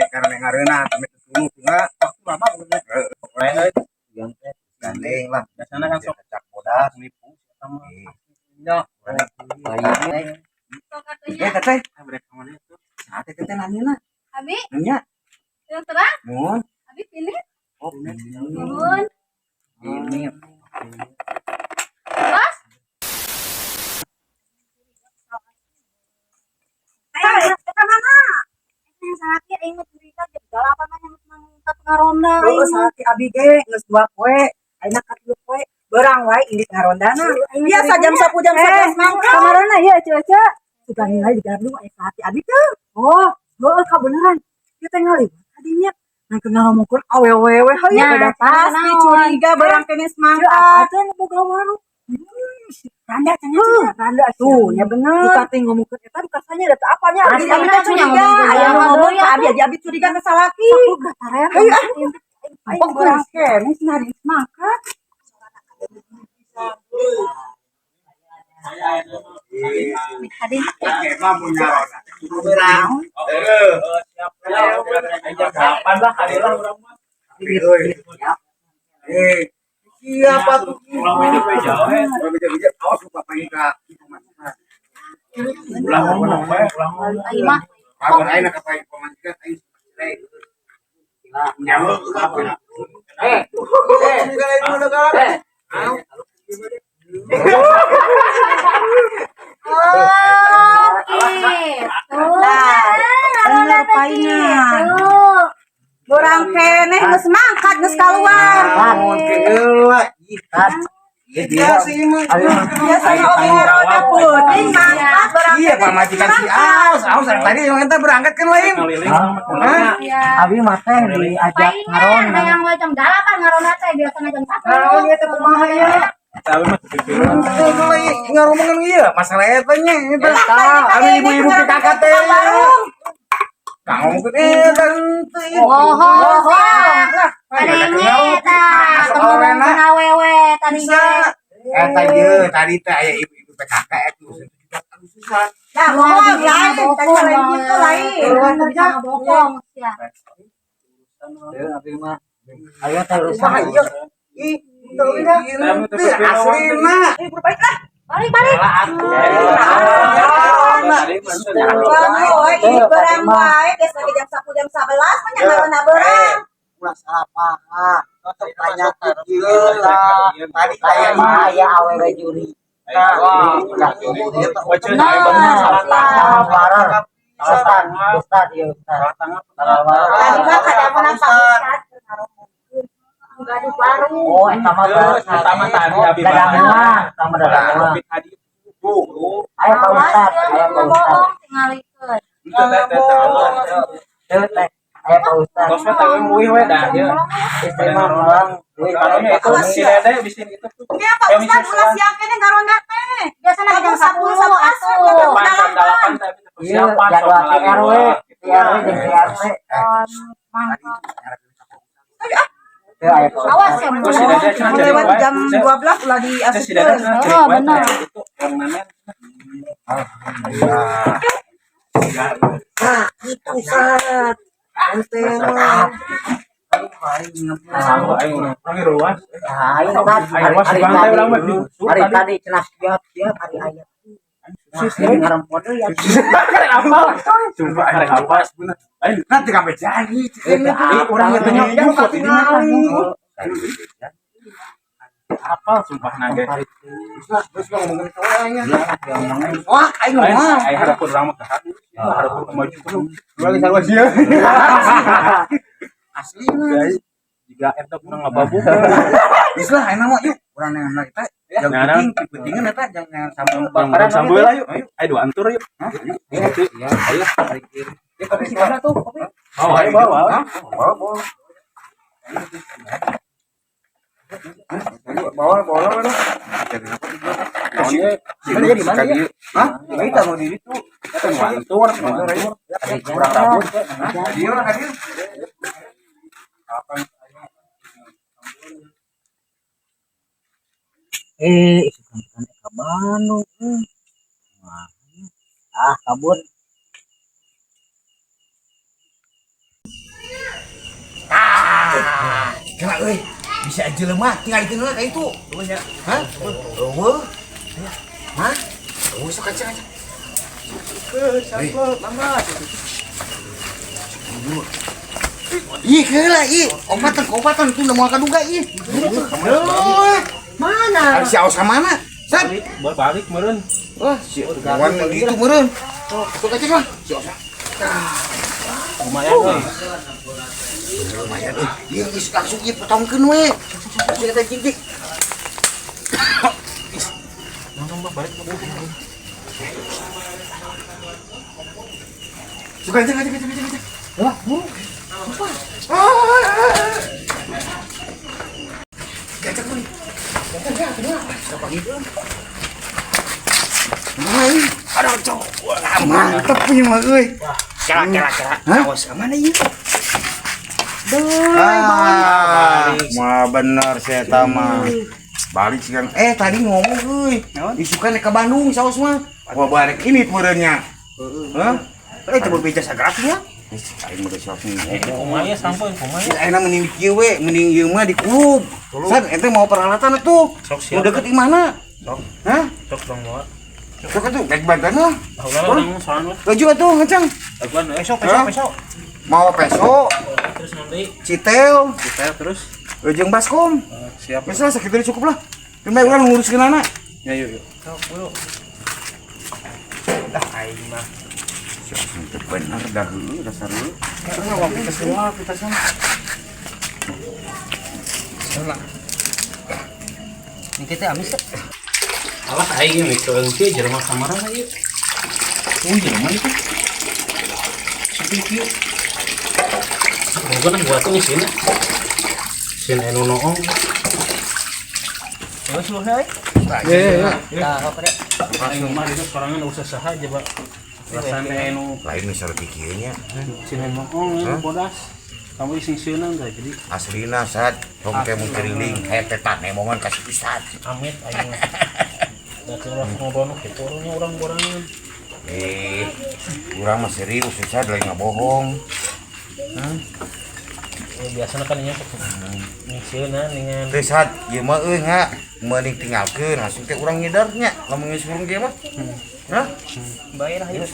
karena ngareuna kami tunggu juga waktu lama bener. Gandeng lah. Biasanya kan sok cak bodas nipu sama. Ya, teteh. Brek kemana itu? Ate teteh nanya. Abi, Nanya. yang terang. Mun. Abi pilih. Oh, Turun. ini. Terus. Kita mana? Yang sakit inget berita di dalapan yang mangkat ngaronda. Oh, sakit abi ge geus 2 poe. Ayeuna ka 3 poe. Beurang wae indit ngarondana. Biasa jam 10 jam 11 mangkat. Kamarana ya, Cece. Suka ningali di gardu aya sakit abi teh. Oh, heueuh ka beneran. Ieu teh ngali tadinya. Nang kenal ngomongkeun awewe heuh beda pasti curiga beurang kene semangkat. Atuh nu boga warung. Randa cenah randa tuh nya bener. Duka teh ngomongkeun eta duka sanya da apanya abi teh curiga. Aya nu ngomong ka abi abi curiga ke salaki. Hayu ah. Ayo beurang kene nari semangkat. Hadir. Kapan lah kadilah urang mah. Siapa tuh? Awas lupa panggil ka itu mah. Ulang ngomong we, ulang ngomong. Ayo mah. Kabar ayeuna ka panggil pamajikan aing selesai. Nyamuk apa? Oh, gitu. Bener paina. Beurang kene geus mangkat geus kaluar. Iya sih mah. Biasanya oge ngaroda puding mangkat beurang Iya pamajikan si Aus tadi yang kita berangkat kan lain. Abi mah teh diajak ngaron. Yang jam 8 ngaronda teh biasanya jam 1. Ngaron ieu teh kumaha ya? Tapi mah ngomongin iya masalah eta nya eta. Anu ibu-ibu kakak teh. Kang ngomongin eta teh. Oh. Tadinya eta temen awewe tadinya. Eta ieu tadi teh aya ibu-ibu PKK eta susah. Ya, bohong lain, tadi lain gitu lain. Kerja bokong ya. Abi mah aya teh usaha Iya. Ih, aslina. Berbaiklah. Balik. Berang wae geus lagi jam 10 jam 11 mah nyamarna beurang. Ulah salah paham. Tetep tanya kieu lah. Tadi aya mah aya awewe juri. Ustad ya Ustad. Tadi mah kada menang Ustad. Gaduh baru. Oh, eta mah tadi abi mah. Tama dadang. Aya Pak Ustad, aya Pak Ustad. Tingalikeun. Aya Pak Ustad. Tos mah teu muih we dah ieu. Istri mah orang karonya itu si Dede di sini itu. Ya Pak Ustad ulah siang kene ngaronda teh. Biasanya jam 10 atuh. Dalapan tapi persiapan jadwal RW, RW jeung RT. Awas ya, lewat jam 12 ulah diasupkeun. Oh, benar. Itu yang namanya Itu Ustad. Ente mah hari tadi cenah siap hari aya. Ngarang foto ya. Sumpah arek apa bener. Ayo nanti sampai jadi. Urang teh nyok foto ini apa sumpah nage. Terus ngomongin soalnya. Wah, aing ngomong. Aing harap urang mah kahat. Harap maju terus. Dua lagi sarua sia. Asli guys. Jika eta kurang ngababuk. Geus lah ayeuna mah yuk. Urang nang kita yang penting eta jangan sampai sambil lah yuk. Ayo dua antur yuk. Ayo. Tarik kiri. Ya kopi mana tuh? Kopi. Oh, ayo bawa. Bawa. Bawa mana? Jadi apa juga? Ini di mana ya? Hah? Ini taruh diri tuh. Kita ngantur. Kurang rambut. Hadir. Apa? Ikan kabanu. Kabur. Kena euy. Bisa jelema tinggal di kayak itu. Hah? Eueuh. Hah? Eueuh sok aja. Lambat. Ih, heula ih. Obatan tuh mau kaduga ih. Mana? Si Aus mana? Sat. Balik meureun. Wah, si kawan gitu meureun. Sok aja lah. Si Aus. Lumayan euy. Lumayan euy. Ieu geus langsung ieu potongkeun we. Si eta jintik. Nongong balik. Suka aja. Wah, buru. Gajak nih. Siapa gitu? Hai, ada cowok. Mantap punya mah euy. Kira. Awas ke mana ieu? Mah bener saya mah. Balik sih kan. Tadi ngomong euy. Isukan ke Bandung saos mah. Gua balik ini meureunnya. Hah? Coba beca sagratisnya. Aing mah geus Kumaya sampeun kumaya. Ayeuna mending kieu we, mending ieu mah di klub. San ente mau peralatan atuh. Mau deket di mana? Sok. Hah? Sok dong bawa. Sok atuh, naik bantuan mah. Ulah soalnya. Laju atuh ngacang. Laguan peso. Mau peso, Terus nanti citel, kita terus jeung baskom. siap. Geus lah sakitu cukup lah. Penting urang nguruskeun anak. Ya yuk. Sok bro. Dah aing mah. Itu bener dah dulu dasar dulu. Kita waktu kita semua kita sama. Salah. Ini kita amis tak? Alah aing mikir engke jelema samaran ieu. Jelema itu. Sepi kieu. Mungkin buat ini sini. Sini anu noong. Terus lu hai. Ya. Nah, apa deh? Aing mah itu sorangan usah saha aja, Pak. Rasanya anu Lain misal pikirnya. sini noong bodas. Kamu ising sieunang dah jadi Aslina saat tongke mun keriling hepetan nemongan kasih ustad. amit aing. Da curah ngobrol kitu urang borangan. Urang mah serius ustad lain ngabohong. Biasana kan nya sieunang dengan Teu saat ieu mah euy nga mending tinggalkeun langsung teh urang nyedarnya lamun geus urang ge mah. Hah? bayar aja.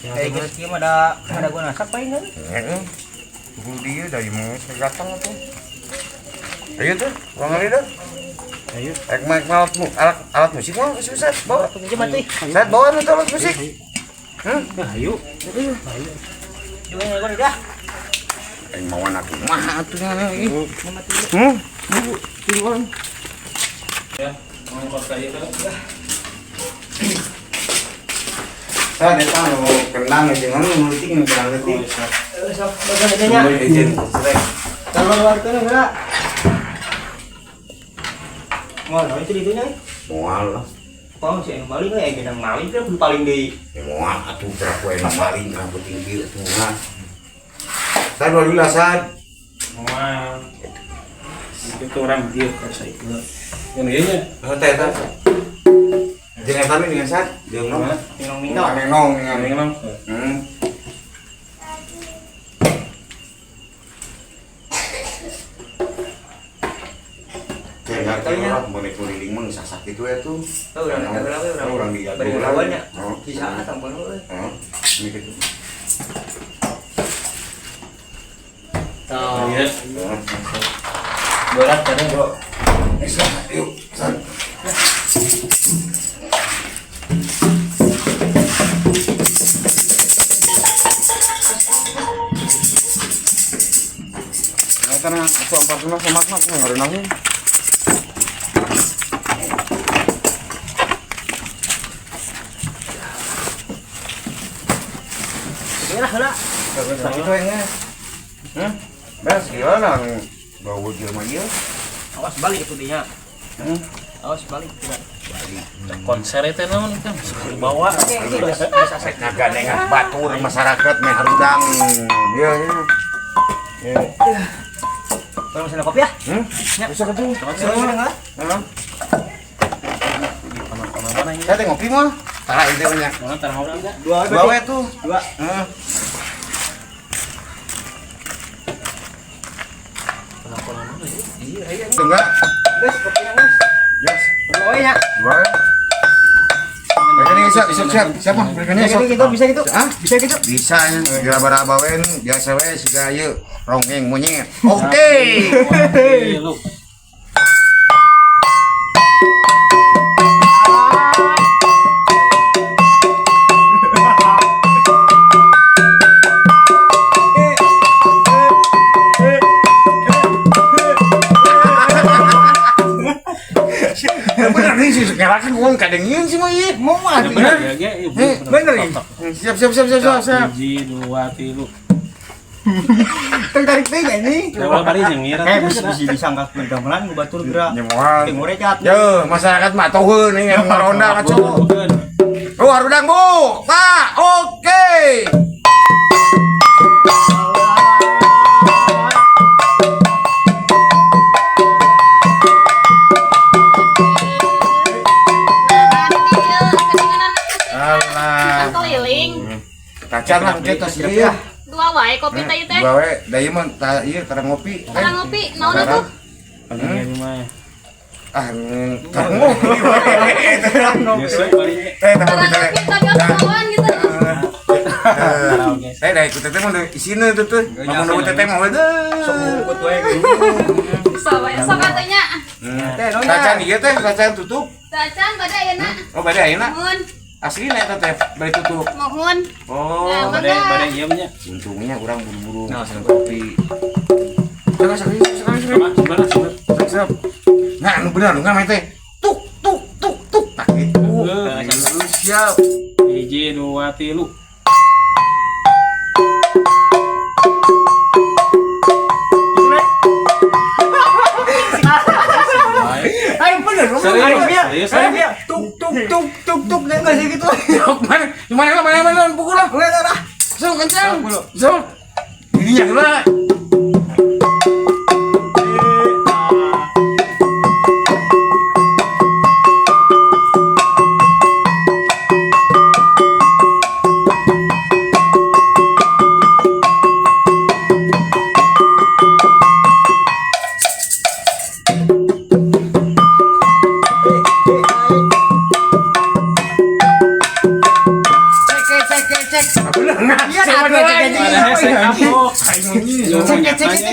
Kayak gitu kieu mah ada guna sak paling kan? Heeh. Tunggu dia dari mau segatang atuh. Ayo tuh, urang ngari dah. Ayo. Alat musik mah geus ustad bawa. Aja mati. Saat bawa nu alat musik. Ayo. Juga nggon dah. Aing mau anak mah atuh nya ieu. Ya, mau pakai itu. Saya datang mau kendang jangan nuliting kendang nuliting. Sok bagian adanya. Izin. Kalau luar kana enggak. Mau itu di dunia. Moal lah. Kau sih yang maling ya bidang maling kan paling di. Moal atuh berapa yang maling rambut tinggi atuh mah. Saya dua dulu asal. Mau. Itu orang dia kasih itu. Yang ieu nya. Teh teh. Jangan tadi dengan saat jeung nama. Minong-minong. Nong dengan. Memang. Katanya boleh keliling mah sasak gitu ya tuh. Tahu orang di bari lawannya. Oh, Kisah tampon euy. oh. Ini gitu. Tuh. Iya. Berat kan bro. Yuk, san. Karena aku ampar sama semak aku nggak ada Lah. Itu yang Bes gimana bawa jelma ieu? Awas balik itu dia. Awas balik tidak. Konser itu naon kan bawa. Naga nengat batur masyarakat meh harudang. Iya. Kalau misalnya kopi ya? Bisa ketu. Enggak? Mana ini? Saya teh ngopi mah. Tara itu nya. Mana tar ngopi dah. Dua we tuh. Dua. Enggak. Yes. Oh iya. Dua. Mereka ini siap. Siapa? Mereka ini Bisa gitu. ah bisa gitu bisa ya segera barabawen biasa we siga ieu rongeng monyet oke Lu. bener nih sih ngelakan ngomong kadangin sih mah ieu mau mah Bener ya, ge. bener ya siap Siap. 1 2 3. Tarik teh ini. Lewat hari yang ngira. bisa disangka gamelan ngubatur gerak. nyemual Teh ngorecat. yo masyarakat mah toheun nih yang ngaronda kaco oh harudang bu pak oke alah keliling kacan lah kita sih ya dua wae kopi teh teh gawe da ieu mah ieu karang ngopi orang ngopi naon atuh Paling mah. karang ngopi Biasa paling. orang ngopi tapi kawan gitu saya dah ikut teteh mau isina tuh tuh mau nunggu teteh mau itu Ikut wae. sok katanya kacan iya teh kacan tutup cacan pada ayeuna oh bade ayeuna mohon asli na eta teh bade tutup mohon oh Badai iya nya. untungnya orang buru-buru seneng kopi sekarang nah nu bener nu ngamai teh tuk tak gitu siap 1 2 3. Ayo bener. Serius. Tuk enggak sih gitu. mana pukul lah Udah. so kencang so ininya lah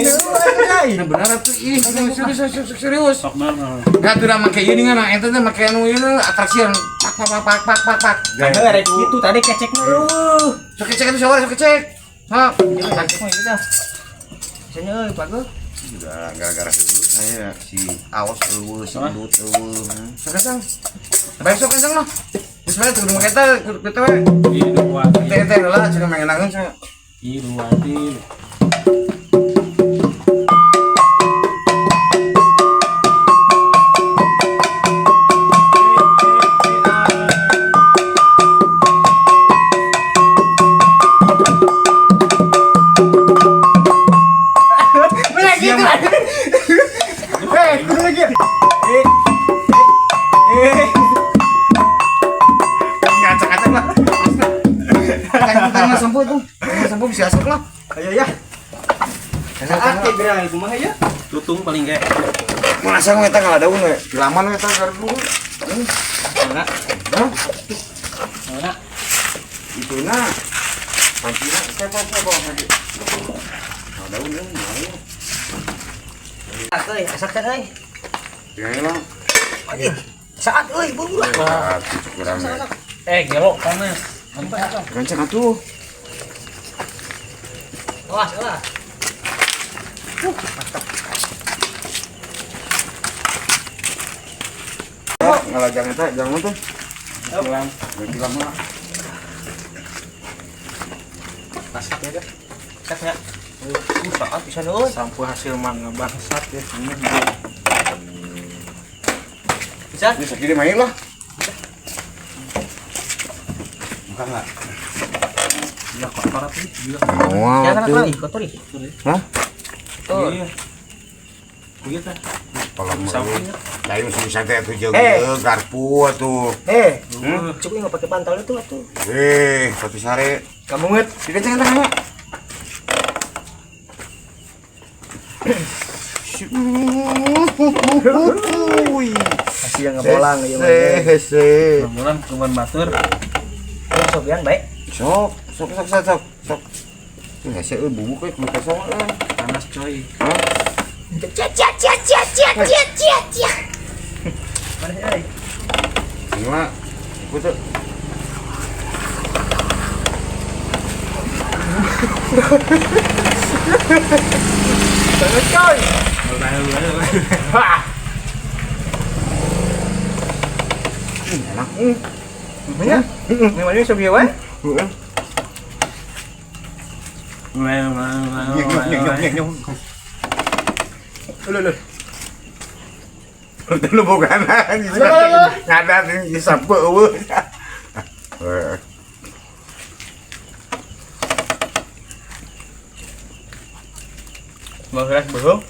benar tuh ih serius nggak tuh udah make ini kan ente tuh make anu ini atraksi yang pak Itu tadi kecek dulu. sok cek itu sok cek ha Sini euy, bagus. udah gara-gara itu saya si awas eueuh si udut eueuh sok kencang baik sok kencang lah geus bae teu make eta kita we 1 2 3. teh lah cenah mengenakeun saya 1 2 3. ngacak-ngacak lah tangan sembuh tuh sembuh bisa asap lah Ayo ya. Saat ke gerak kumaha ya? Tutung paling ge. masa ngeta ngalah daun we laman ngeta gar dulu Mana? hah Mana? itu na pancina siapa lagi daun ya Euy, asak teh euy. ya lah Saat euy, buru. ah cucuk kurang Gelo panas. rancang atuh Awas, awas. ngalah jangan tuh Pulang. berarti lama Masak ya, Kak. Saat ya. Saat bisa euy. Sampo hasil mangga bangsat ya. Bisa? bisa kiri main lah Bukan lah. Gila kotor apa sih? Gila. Ya wah kan tuh lagi kotori. hah Tuh. Iya. Begitu. kalau Sampingnya. lain mesti santai atuh jeung Eh. garpu atuh Cuk enggak pakai bantal itu atuh. satu sare Kamu nget. dikenceng tangannya Masih yang ngebolang ieu mah. Hese. Mulan kuman batur. Sobian baik. Sok. Hese bubuk we kudu kasongan. Panas coy. Mana ai? Gimana? Ikut tuh. Sangat coy. Enak. Banyak. Ini mana sobian wae? Lu bukan ngadat di sapu eueuh. Beres belum?